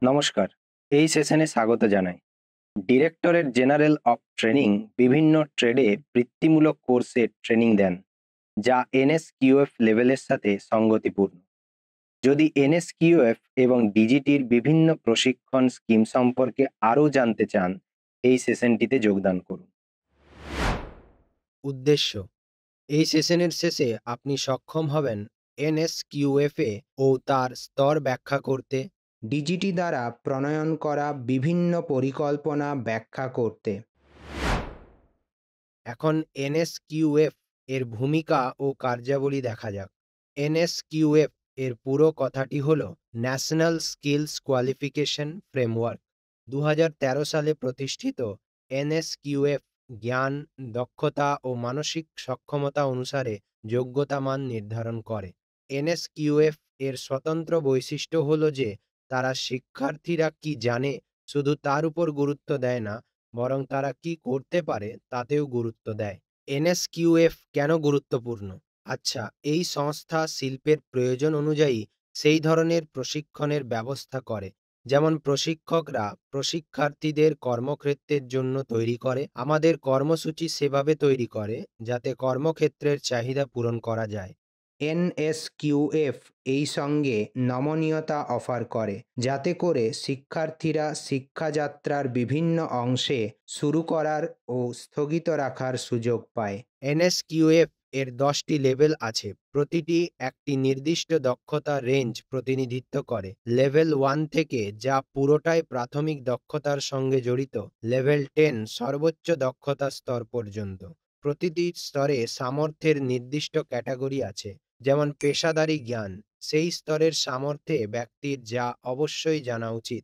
নমস্কার। এই সেশনে স্বাগত জানাই। ডিরেক্টরেট জেনারেল অফ ট্রেনিং বিভিন্ন ট্রেডে বৃত্তিমূলক কোর্সে ট্রেনিং দেন, যা এনএসকিউএফ লেভেলের সাথে সঙ্গতিপূর্ণ। যদি এনএসকিউএফ এবং ডিজিটির বিভিন্ন প্রশিক্ষণ স্কিম সম্পর্কে আরও জানতে চান, এই সেশনটিতে যোগদান করুন। উদ্দেশ্য: এই সেশনের শেষে আপনি সক্ষম হবেন এনএসকিউএফএ ও তার স্তর ব্যাখ্যা করতে, ডিজিটি দ্বারা প্রণয়ন করা বিভিন্ন পরিকল্পনা ব্যাখ্যা করতে। এখন এনএসকিউএফ এর ভূমিকা ও কার্যাবলী দেখা যাক। এনএসকিউএফ এর পুরো কথাটি হল ন্যাশনাল স্কিলস কোয়ালিফিকেশন ফ্রেমওয়ার্ক। 2013 সালে প্রতিষ্ঠিত এনএসকিউএফ জ্ঞান, দক্ষতা ও মানসিক সক্ষমতা অনুসারে যোগ্যতা মান নির্ধারণ করে। এনএসকিউএফ এর স্বতন্ত্র বৈশিষ্ট্য হল যে তারা শিক্ষার্থীরা কি জানে শুধু তার উপর গুরুত্ব দেয় না, বরং তারা কি করতে পারে তাতেও গুরুত্ব দেয়। এনএসকিউএফ কেন গুরুত্বপূর্ণ? আচ্ছা, এই সংস্থা শিল্পের প্রয়োজন অনুযায়ী সেই ধরনের প্রশিক্ষণের ব্যবস্থা করে, যেমন প্রশিক্ষকরা প্রশিক্ষার্থীদের কর্মক্ষেত্রের জন্য তৈরি করে। আমাদের কর্মসূচি সেভাবে তৈরি করে যাতে কর্মক্ষেত্রের চাহিদা পূরণ করা যায়। এনএসকিউএফ এই সঙ্গে নমনীয়তা অফার করে, যাতে করে শিক্ষার্থীরা শিক্ষাযাত্রার বিভিন্ন অংশে শুরু করার ও স্থগিত রাখার সুযোগ পায়। এনএসকিউএফ এর 10টি লেভেল আছে, প্রতিটি একটি নির্দিষ্ট দক্ষতা রেঞ্জ প্রতিনিধিত্ব করে। লেভেল 1 থেকে, যা পুরোটাই প্রাথমিক দক্ষতার সঙ্গে জড়িত, লেভেল 10 সর্বোচ্চ দক্ষতা স্তর পর্যন্ত। প্রতিটি স্তরে সামর্থ্যের নির্দিষ্ট ক্যাটাগরি আছে, যেমন পেশাদারি জ্ঞান, সেই স্তরের সামর্থ্যে ব্যক্তির যা অবশ্যই জানা উচিত।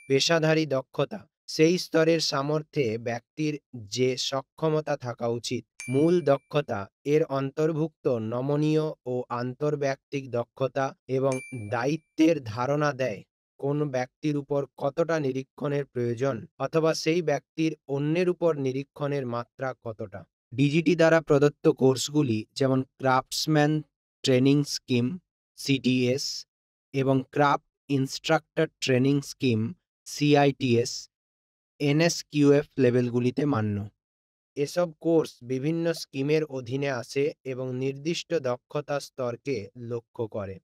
পেশাদারী দক্ষতা, সেই স্তরের সামর্থ্যে ব্যক্তির যে সক্ষমতা থাকা উচিত। মূল দক্ষতা, এর অন্তর্ভুক্ত নমনীয় ও আন্তর্ব্যক্তিক দক্ষতা এবং দায়িত্বের ধারণা দেয় কোন ব্যক্তির উপর কতটা নিরীক্ষণের প্রয়োজন, অথবা সেই ব্যক্তির অন্যের উপর নিরীক্ষণের মাত্রা কতটা। ডিজিটি দ্বারা প্রদত্ত কোর্সগুলি যেমন ক্রাফটসম্যান ট্রেনিং স্কিম সিটিএস এবং craft instructor training scheme CITS NSQF লেভেলগুলিতে মান্য। এসব কোর্স বিভিন্ন স্কিমের অধীনে আসে এবং নির্দিষ্ট দক্ষতা স্তরকে লক্ষ্য করে।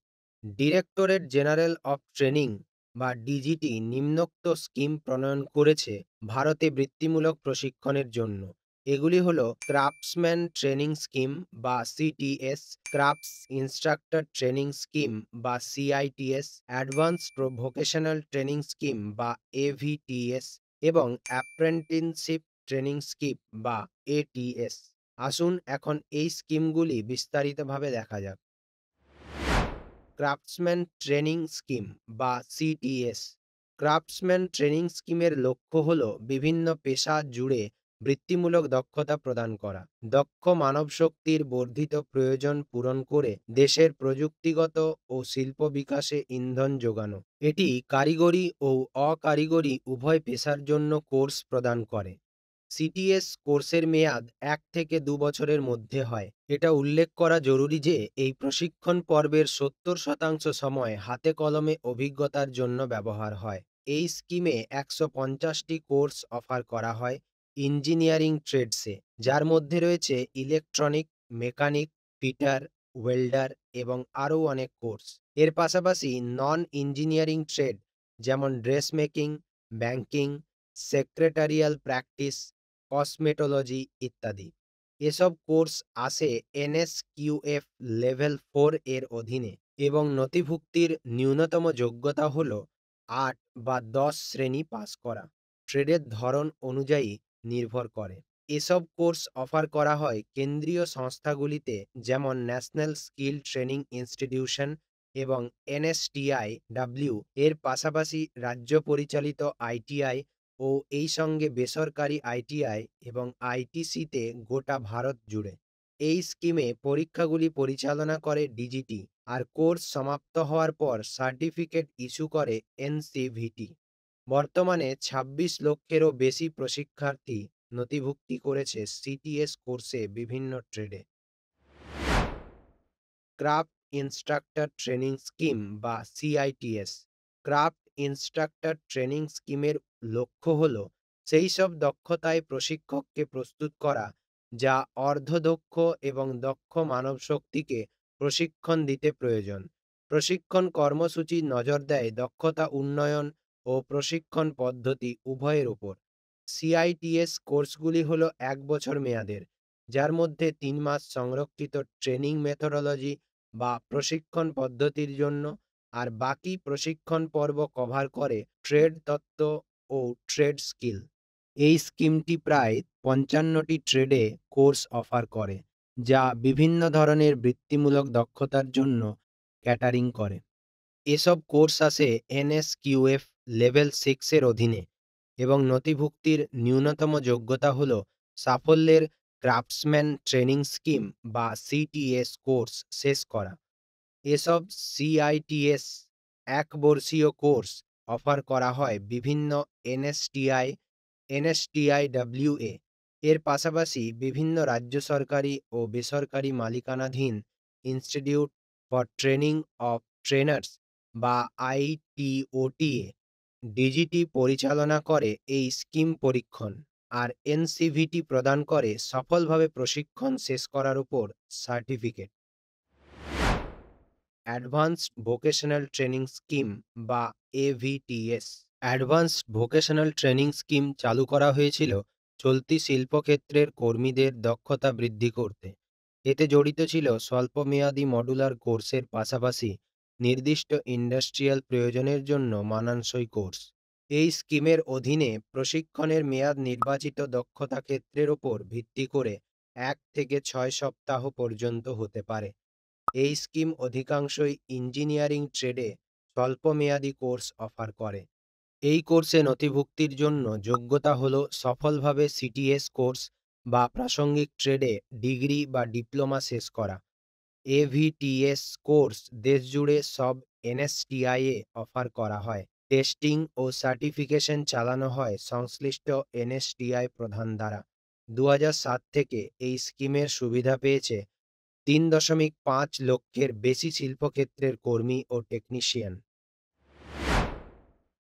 ডিরেক্টরেট জেনারেল অফ ট্রেনিং বা ডিজিটি নিম্নোক্ত স্কিম প্রণয়ন করেছে ভারতে বৃত্তিমূলক প্রশিক্ষণের জন্য। এগুলি হলো ক্রাফটসম্যান ট্রেনিং স্কিম বা CTS, crafts instructor training scheme বা CITS, advanced vocational training scheme বা এভিটিএস এবং অ্যাপ্রেন্টিসশিপ ট্রেনিং স্কিম বা এটিএস। আসুন এখন এই স্কিমগুলি বিস্তারিতভাবে দেখা যাক। ক্রাফটসম্যান ট্রেনিং স্কিম বা সিটিএস। ক্রাফটসম্যান ট্রেনিং স্কিমের লক্ষ্য হল বিভিন্ন পেশা জুড়ে বৃত্তিমূলক দক্ষতা প্রদান করা। দক্ষ মানবশক্তির বর্ধিত প্রয়োজন পূরণ করে দেশের প্রযুক্তিগত ও শিল্প বিকাশে ইন্ধন যোগানো। এটি কারিগরি ও অকারিগরি উভয় পেশার জন্য কোর্স প্রদান করে। সিটিএস কোর্সের মেয়াদ 1 থেকে 2 বছরের মধ্যে হয়। এটা উল্লেখ করা জরুরি যে এই প্রশিক্ষণ পর্বের 70% সময় হাতে কলমে অভিজ্ঞতার জন্য ব্যবহার হয়। এই স্কিমে 150টি কোর্স অফার করা হয় ইঞ্জিনিয়ারিং ট্রেডসে, যার মধ্যে রয়েছে ইলেকট্রনিক, মেকানিক, ফিটার, ওয়েল্ডার এবং আরও অনেক কোর্স। এর পাশাপাশি নন ইঞ্জিনিয়ারিং ট্রেড যেমন dress making, banking, secretarial practice, cosmetology ইত্যাদি। এসব কোর্স আসে এনএসকিউএফ লেভেল 4 এর অধীনে এবং নথিভুক্তির ন্যূনতম যোগ্যতা হল 8 বা 10 শ্রেণী পাস করা। ট্রেডের ধরন অনুযায়ী নির্ভর করে। এসব কোর্স অফার করা হয় কেন্দ্রীয় সংস্থাগুলিতে, যেমন ন্যাশনাল স্কিল ট্রেনিং ইনস্টিটিউশন এবং এনএসটিআই ডাব্লিউ। এর পাশাপাশি রাজ্য পরিচালিত আইটিআই ও এই সঙ্গে বেসরকারি আইটিআই এবং আইটিসিতে গোটা ভারত জুড়ে। এই স্কিমে পরীক্ষাগুলি পরিচালনা করে ডিজিটি, আর কোর্স সমাপ্ত হওয়ার পর সার্টিফিকেট ইস্যু করে এনসিভিটি। বর্তমানে 26 লক্ষেরও বেশি প্রশিক্ষার্থী নথিভুক্তি করেছে সিটিএস কোর্সে বিভিন্ন ট্রেডে। ক্রাফট ইনস্ট্রাক্টর ট্রেনিং স্কিম বা সিআইটিএস। ক্রাফট ইনস্ট্রাক্টর ট্রেনিং স্কিমের লক্ষ্য হল সেই সব দক্ষতায় প্রশিক্ষককে প্রস্তুত করা যা অর্ধদক্ষ এবং দক্ষ মানবশক্তিকে প্রশিক্ষণ দিতে প্রয়োজন। প্রশিক্ষণ কর্মসূচি নজর দেয় দক্ষতা উন্নয়ন ও প্রশিক্ষণ পদ্ধতি উভয়ের উপর। সিআইটিএস কোর্সগুলি হল 1 বছর মেয়াদের, যার মধ্যে 3 মাস সংরক্ষিত ট্রেনিং মেথোডোলজি বা প্রশিক্ষণ পদ্ধতির জন্য, আর বাকি প্রশিক্ষণ পর্ব কভার করে ট্রেড তত্ত্ব ও ট্রেড স্কিল। এই স্কিমটি প্রায় 55টি ট্রেডে কোর্স অফার করে, যা বিভিন্ন ধরনের বৃত্তিমূলক দক্ষতার জন্য ক্যাটারিং করে। এসব কোর্স আসে এনএসকিউএফ লেভেল 6 এর অধীনে এবং নথিভুক্তির ন্যূনতম যোগ্যতা হল সাফল্যের ক্রাফটসম্যান ট্রেনিং স্কিম বা সিটিএস কোর্স শেষ করা। এসব সিআইটিএস 1 বর্ষীয় কোর্স অফার করা হয় বিভিন্ন এনএসটিআইডব্লিউএ এর পাশাপাশি বিভিন্ন রাজ্য সরকারি ও বেসরকারি মালিকানাধীন institute for training of trainers বা আইটিওটিএ। ডিজিটি পরিচালনা করে এই স্কিম পরীক্ষণ, আর এনসিভিটি প্রদান করে সফলভাবে প্রশিক্ষণ শেষ করার উপর certificate. Advanced vocational training scheme বা এভিটিএস। অ্যাডভান্সড ভোকেশনাল ট্রেনিং স্কিম চালু করা হয়েছিল চলতি শিল্পক্ষেত্রের কর্মীদের দক্ষতা বৃদ্ধি করতে। এতে জড়িত ছিল স্বল্পমেয়াদী মডুলার কোর্সের পাশাপাশি নির্দিষ্ট ইন্ডাস্ট্রিয়াল প্রয়োজনের জন্য মানানসই কোর্স। এই স্কিমের অধীনে প্রশিক্ষণের মেয়াদ নির্বাচিত দক্ষতা ক্ষেত্রের ওপর ভিত্তি করে 1 থেকে 6 সপ্তাহ পর্যন্ত হতে পারে। এই স্কিম অধিকাংশই ইঞ্জিনিয়ারিং ট্রেডে স্বল্পমেয়াদী কোর্স অফার করে। এই কোর্সে নথিভুক্তির জন্য যোগ্যতা হল সফলভাবে সিটিএস কোর্স বা প্রাসঙ্গিক ট্রেডে ডিগ্রি বা ডিপ্লোমা শেষ করা। এভিটিএস কোর্স দেশজুড়ে সব এনএসটিআইয়ে অফার করা হয়। টেস্টিং ও সার্টিফিকেশন চালানো হয় সংশ্লিষ্ট এনএসটিআই প্রধান দ্বারা। 2007 থেকে এই স্কিমের সুবিধা পেয়েছে 3.5 লক্ষের বেশি শিল্পক্ষেত্রের কর্মী ও টেকনিশিয়ান।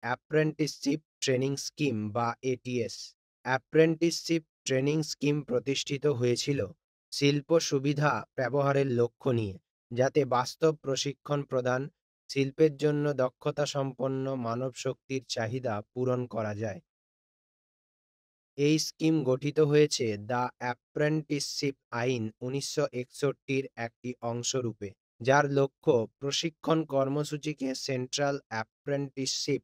অ্যাপ্রেন্টিসশিপ ট্রেনিং স্কিম বা এটিএস। অ্যাপ্রেন্টিসশিপ ট্রেনিং স্কিম প্রতিষ্ঠিত হয়েছিল শিল্প সুবিধা ব্যবহারের লক্ষ্য নিয়ে, যাতে বাস্তব প্রশিক্ষণ প্রদান, শিল্পের জন্য দক্ষতা সম্পন্ন মানবশক্তির চাহিদা পূরণ করা যায়। এই স্কিম গঠিত হয়েছে দ্য অ্যাপ্রেন্টিসশিপ আইন 1961-র একটি অংশরূপে, যার লক্ষ্য প্রশিক্ষণ কর্মসূচিকে সেন্ট্রাল অ্যাপ্রেন্টিসশিপ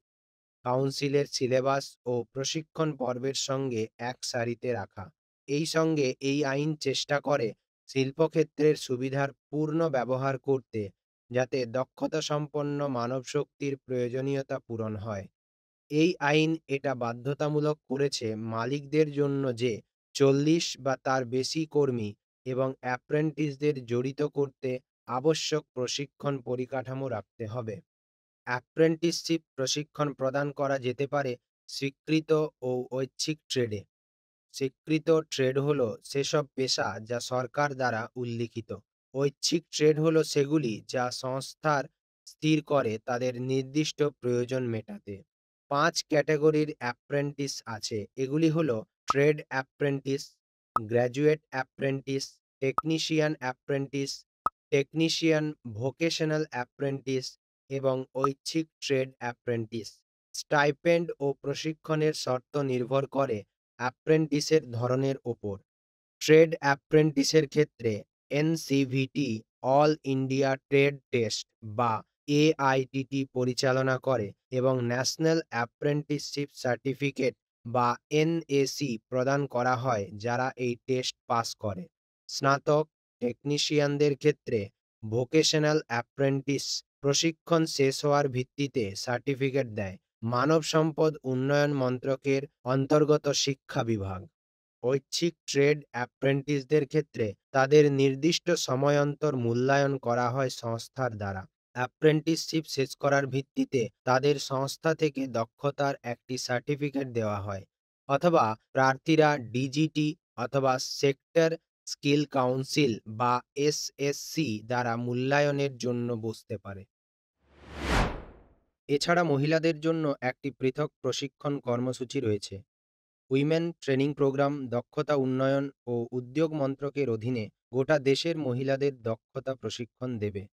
কাউন্সিলের সিলেবাস ও প্রশিক্ষণ পর্বের সঙ্গে এক সারিতে রাখা। এই সঙ্গে এই আইন চেষ্টা করে শিল্পক্ষেত্রের সুবিধার পূর্ণ ব্যবহার করতে, যাতে দক্ষতা সম্পন্ন মানবশক্তির প্রয়োজনীয়তা পূরণ হয়। এই আইন এটা বাধ্যতামূলক করেছে মালিকদের জন্য যে 40 বা তার বেশি কর্মী এবং অ্যাপ্রেন্টিসদের জড়িত করতে আবশ্যক প্রশিক্ষণ পরিকাঠামো রাখতে হবে। অ্যাপ্রেন্টিসশিপ প্রশিক্ষণ প্রদান করা যেতে পারে স্বীকৃত ও ঐচ্ছিক ট্রেডে। স্বীকৃত ট্রেড হল সেসব পেশা যা সরকার দ্বারা উল্লিখিত। ঐচ্ছিক ট্রেড হল সেগুলি যা সংস্থার স্থির করে তাদের নির্দিষ্ট প্রয়োজন মেটাতে। 5 ক্যাটাগরির অ্যাপ্রেন্টিস আছে। এগুলি হল trade apprentice, graduate apprentice, technician apprentice, technician vocational apprentice এবং ঐচ্ছিক ট্রেড অ্যাপ্রেন্টিস। স্টাইপেন্ড ও প্রশিক্ষণের শর্ত নির্ভর করে অ্যাপ্রেন্টিসের ধরনের ওপর। ট্রেড অ্যাপ্রেন্টিসের ক্ষেত্রে NCVT all India trade test বা এআইটিটি পরিচালনা করে এবং ন্যাশনাল অ্যাপ্রেন্টিসশিপ সার্টিফিকেট বা এনএসি প্রদান করা হয় যারা এই টেস্ট পাস করে। স্নাতক টেকনিশিয়ানদের ক্ষেত্রে ভোকেশনাল অ্যাপ্রেন্টিস প্রশিক্ষণ শেষ হওয়ার ভিত্তিতে সার্টিফিকেট দেয় মানব সম্পদ উন্নয়ন মন্ত্রকের অন্তর্গত শিক্ষা বিভাগ। ঐচ্ছিক ট্রেড অ্যাপ্রেন্টিসদের ক্ষেত্রে তাদের নির্দিষ্ট সময়ান্তর মূল্যায়ন করা হয় সংস্থার দ্বারা। অ্যাপ্রেন্টিসশিপ শেষ করার ভিত্তিতে তাদের সংস্থা থেকে দক্ষতার একটি সার্টিফিকেট দেওয়া হয়, অথবা প্রার্থীরা ডিজিটি অথবা সেক্টর স্কিল কাউন্সিল বা এসএসসি দ্বারা মূল্যায়নের জন্য বসতে পারে। এছাড়া মহিলাদের জন্য একটি পৃথক প্রশিক্ষণ কর্মসূচি রয়েছে। উইমেন ট্রেনিং প্রোগ্রাম দক্ষতা উন্নয়ন ও উদ্যোগ মন্ত্রকের অধীনে গোটা দেশের মহিলাদের দক্ষতা প্রশিক্ষণ দেবে।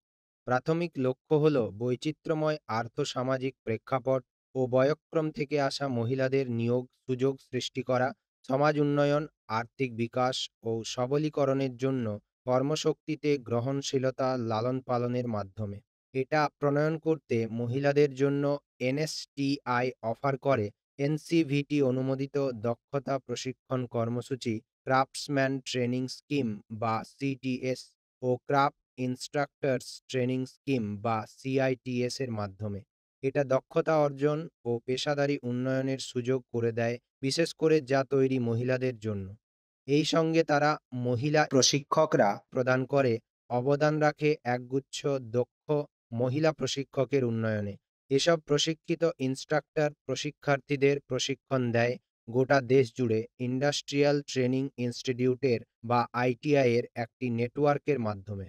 প্রাথমিক লক্ষ্য হল বৈচিত্র্যময় আর্থসামাজিক প্রেক্ষাপট ও বয়ঃক্রম থেকে আসা মহিলাদের নিয়োগ সুযোগ সৃষ্টি করা, সমাজ উন্নয়ন, আর্থিক বিকাশ ও সবলীকরণের জন্য কর্মশক্তিতে গ্রহণশীলতা লালন পালনের মাধ্যমে। এটা প্রণয়ন করতে মহিলাদের জন্য এনএসটিআই অফার করে এনসিভিটি অনুমোদিত দক্ষতা প্রশিক্ষণ কর্মসূচি, ক্রাফটসম্যান ট্রেনিং স্কিম বা সিটিএস ও ক্রাফট ইনস্ট্রাক্টরস ট্রেনিং স্কিম বা সিআইটিএস এর মাধ্যমে। এটা দক্ষতা অর্জন ও পেশাদারী উন্নয়নের সুযোগ করে দেয়, বিশেষ করে যা তৈরি মহিলাদের জন্য। এই সঙ্গে তারা মহিলা প্রশিক্ষকরা প্রদান করে অবদান রাখে একগুচ্ছ দক্ষ মহিলা প্রশিক্ষকের উন্নয়নে। এসব প্রশিক্ষিত ইনস্ট্রাক্টর প্রশিক্ষার্থীদের প্রশিক্ষণ দেয় গোটা দেশ জুড়ে ইন্ডাস্ট্রিয়াল ট্রেনিং ইনস্টিটিউটের বা আইটিআই এর একটি নেটওয়ার্কের মাধ্যমে।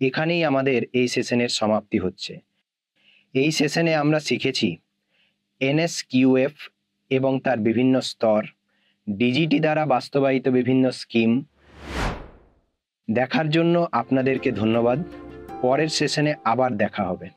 এখানেই আমাদের এই সেশনের সমাপ্তি হচ্ছে। এই সেশনে আমরা শিখেছি এনএসকিউএফ এবং তার বিভিন্ন স্তর, ডিজিটি দ্বারা বাস্তবায়িত বিভিন্ন স্কিম। দেখার জন্য আপনাদেরকে ধন্যবাদ। পরের সেশনে আবার দেখা হবে।